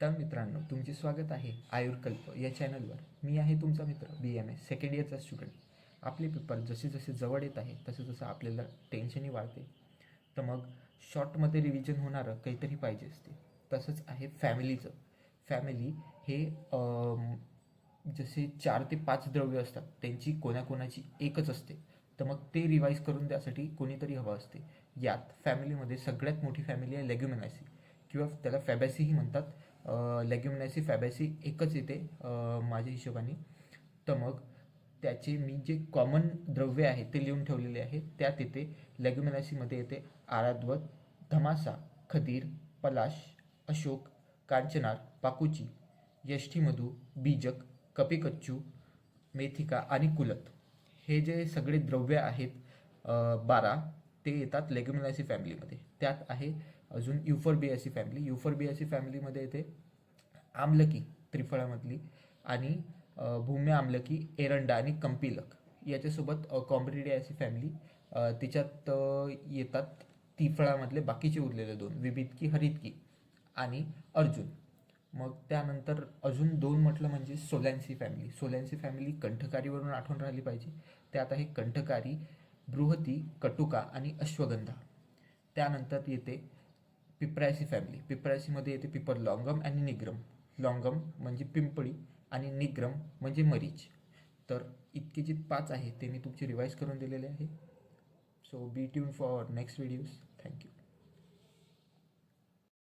तर मित्रांनो, तुमचे स्वागत आहे आयुर्कल्प या चॅनलवर. मी आहे तुमचा मित्र BMS सेकंड इयरचा स्टुडंट. आपले पेपर जसे जसे जवळ येत आहे तसं तसं आपल्याला टेन्शनही वाढते. तर मग शॉर्टमध्ये रिव्हिजन होणारं काहीतरी पाहिजे असते. तसंच आहे फॅमिलीचं. फॅमिली हे जसे 4 ते 5 द्रव्य असतात, त्यांची कोणाकोणाची एकच असते. तर मग ते रिवाईज करून द्यासाठी कोणीतरी हवं असते. यात फॅमिलीमध्ये सगळ्यात मोठी फॅमिली आहे लेग्युमिनासी, किंवा त्याला फॅबॅसीही म्हणतात. लेग्युमिनासी फॅबॅसी एकच येते माझ्या हिशोबाने. तर मग त्याचे मी जे कॉमन द्रव्य आहे ते लिहून ठेवलेले आहे. त्यात येते लेग्युमिनासीमध्ये येते आराद्वत, धमासा, खदीर, पलाश, अशोक, कांचनार, पाकुची, यष्टीमधू, बीजक, कपिकच्चू, मेथिका आणि कुलत. हे जे सगळे द्रव्य आहेत 12, ते येतात लेग्युमिनासी फॅमिलीमध्ये. त्यात आहे अजून युफोर्बियासी फॅमिली. युफोर्बियासी फॅमिलीमध्ये येते आम्लकी त्रिफळामधली, आणि भूम्य आम्लकी, एरंडा आणि कंपिलक. याच्यासोबत कॉम्ब्रिडियासी फॅमिली, तिच्यात येतात त्रिफळामधले बाकीचे उरलेले दोन, विबितकी, हरितकी आणि अर्जुन. मग त्यानंतर अजून दोन म्हटलं म्हणजे सोलॅन्सी फॅमिली. सोलॅन्सी फॅमिली कंठकारीवरून आठवण राहिली पाहिजे. त्यात आहे कंठकारी, बृहती, कटुका आणि अश्वगंधा. त्यानंतर येते पिपरायसी फॅमिली. पिपरायसीमध्ये येते पिपर लॉंगम आणि निग्रम. लॉंगम म्हणजे पिंपळी आणि निग्रम म्हणजे मरीच. तर इतके जे 5 आहे ते मी तुमचे रिवाईज करून दिलेले आहे. So be tune for next videos.